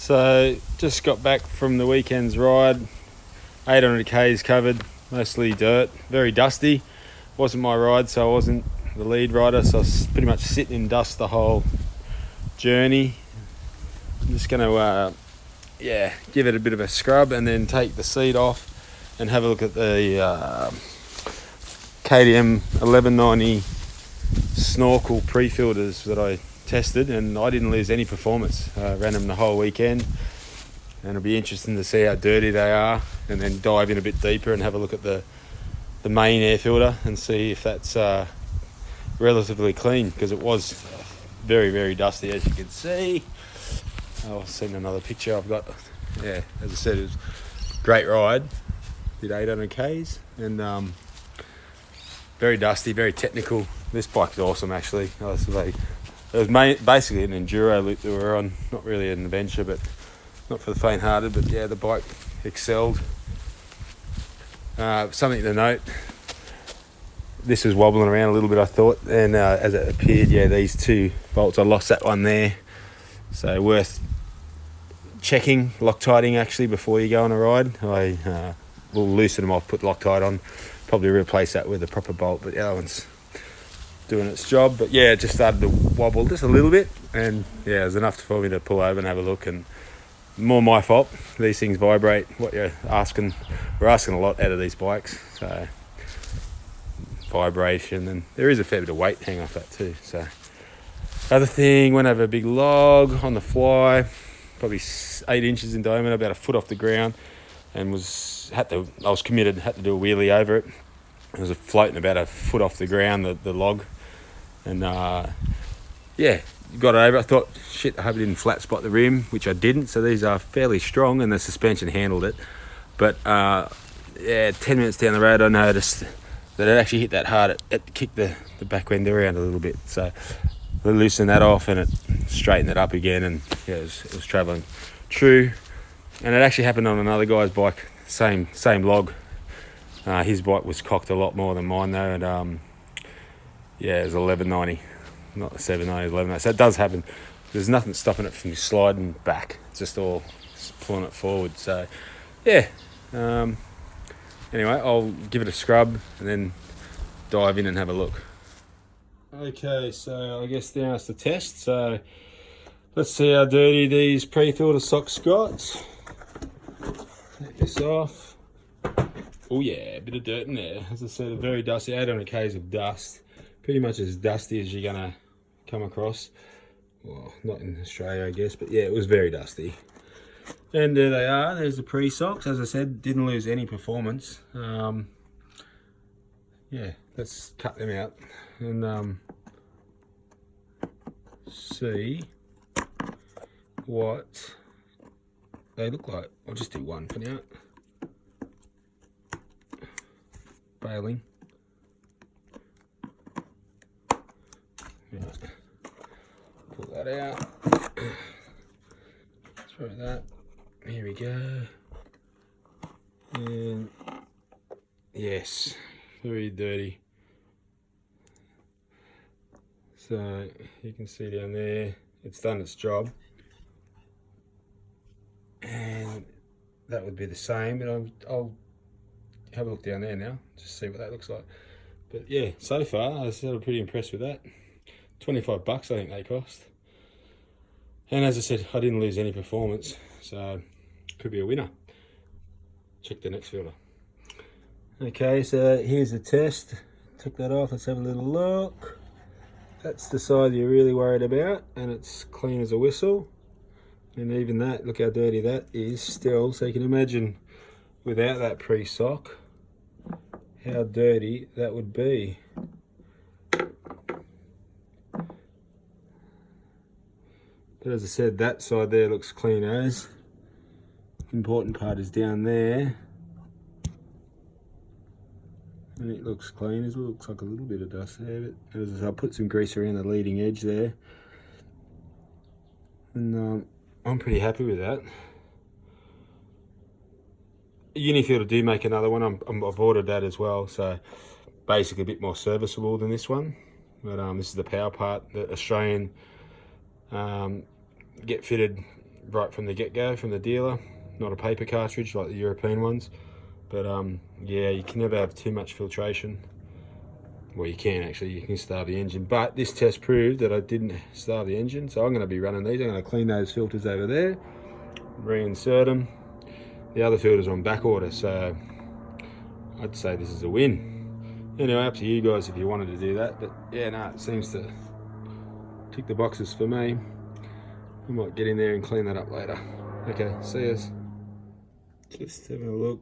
So just got back from the weekend's ride. 800 k's covered, mostly dirt, very dusty. Wasn't my ride, so I wasn't the lead rider, so I was pretty much sitting in dust the whole journey. I'm just going to give it a bit of a scrub and then take the seat off and have a look at the KTM 1190 snorkel pre-filters that I tested, and I didn't lose any performance. Ran them the whole weekend, and it'll be interesting to see how dirty they are, and then dive in a bit deeper and have a look at the main air filter and see if that's relatively clean, because it was very, very dusty, as you can see. I'll send another picture I've got. Yeah, as I said, it was a great ride. Did 800 k's and very dusty, very technical. This bike's awesome, actually. It was basically an enduro loop that we were on, not really an adventure, but not for the faint-hearted. But yeah, the bike excelled. Something to note, this was wobbling around a little bit, I thought, and as it appeared, yeah, these two bolts, I lost that one there, so worth checking, Loctiting actually before you go on a ride. I will loosen them off, put Loctite on, probably replace that with a proper bolt, but the other one's doing its job. But yeah, it just started to wobble just a little bit, and yeah, it was enough for me to pull over and have a look. And more my fault, these things vibrate. What you're asking, we're asking a lot out of these bikes, so vibration, and there is a fair bit of weight hanging off that too. So other thing, went over a big log on the fly, probably 8 inches in diameter, about a foot off the ground, and I was committed, had to do a wheelie over it. It was floating about a foot off the ground, the log, and got it over. I thought, shit, I hope I didn't flat spot the rim, which I didn't. So these are fairly strong, and the suspension handled it. But 10 minutes down the road, I noticed that it actually hit that hard. It kicked the back end around a little bit. So I loosened that off, and it straightened it up again, and yeah, it was travelling true. And it actually happened on another guy's bike, same log. His bike was cocked a lot more than mine though, and it was 1190, not the 790, 1190. So it does happen. There's nothing stopping it from sliding back. It's just all pulling it forward. So yeah. Anyway, I'll give it a scrub and then dive in and have a look. Okay, so I guess now it's the test. So let's see how dirty these pre-filter socks got. Take this off. Oh yeah, a bit of dirt in there. As I said, very dusty, 800 k's of dust. Pretty much as dusty as you're gonna come across. Well, not in Australia, I guess, but yeah, it was very dusty. And there they are, there's the pre-socks. As I said, didn't lose any performance. Let's cut them out and see what they look like. I'll just do one for now. Bailing. Right. Pull that out. Throw that. Here we go. And yes, very dirty. So you can see down there, it's done its job. And that would be the same, but I'll have a look down there now, just see what that looks like. But yeah, so far, I'm pretty impressed with that. 25 bucks I think they cost. And as I said, I didn't lose any performance, so could be a winner. Check the next filter. Okay, so here's the test. Took that off, let's have a little look. That's the side you're really worried about, and it's clean as a whistle. And even that, look how dirty that is still. So you can imagine without that pre-sock, how dirty that would be. But as I said, that side there looks clean as. Important part is down there. And it looks clean, it looks like a little bit of dust there, but as I said, I'll put some grease around the leading edge there. And I'm pretty happy with that. Unifilter do make another one. I've ordered that as well, so basically a bit more serviceable than this one. But this is the power part, the Australian get fitted right from the get-go from the dealer, not a paper cartridge like the European ones. But yeah, you can never have too much filtration. Well, you can actually, you can starve the engine, but this test proved that I didn't starve the engine, so I'm going to be running these. I'm going to clean those filters over there, reinsert them. The other filters are on back order, so I'd say this is a win. Anyway, up to you guys if you wanted to do that, but yeah, no, it seems to tick the boxes for me. I might get in there and clean that up later. Okay, see us. Just having a look.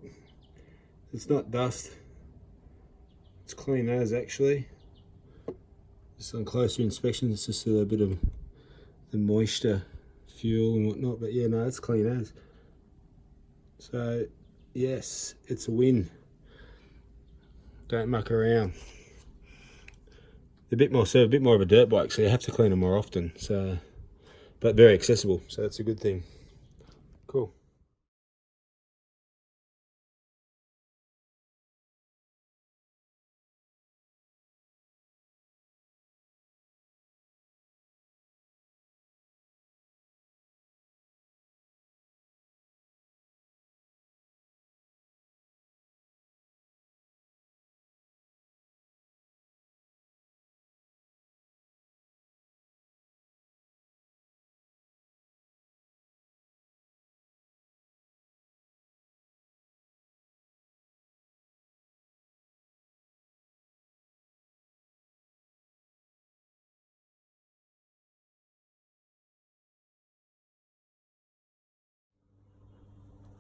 It's not dust. It's clean as actually. Just on closer inspection, it's just a bit of the moisture, fuel and whatnot. But yeah, no, it's clean as. So yes, it's a win. Don't muck around. They're a bit more of a dirt bike, so you have to clean them more often. So, but very accessible, so that's a good thing. Cool.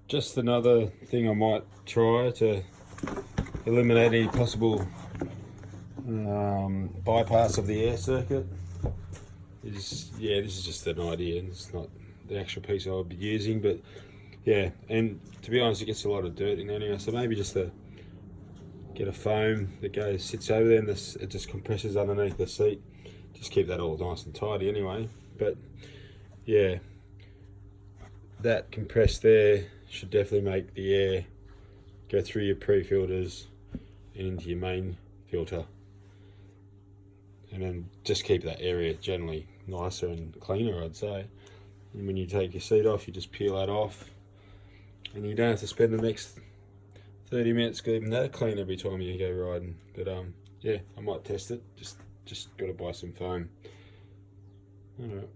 Just another thing I might try to eliminate any possible bypass of the air circuit. Yeah, this is just an idea. It's not the actual piece I would be using, but yeah, and to be honest, it gets a lot of dirt in there anyway, so maybe just get a foam that sits over there and it just compresses underneath the seat. Just keep that all nice and tidy anyway. But yeah, that compressed there should definitely make the air go through your pre-filters and into your main filter, and then just keep that area generally nicer and cleaner, I'd say. And when you take your seat off, you just peel that off, and you don't have to spend the next 30 minutes keeping that clean every time you go riding. But yeah, I might test it. Just got to buy some foam. All right.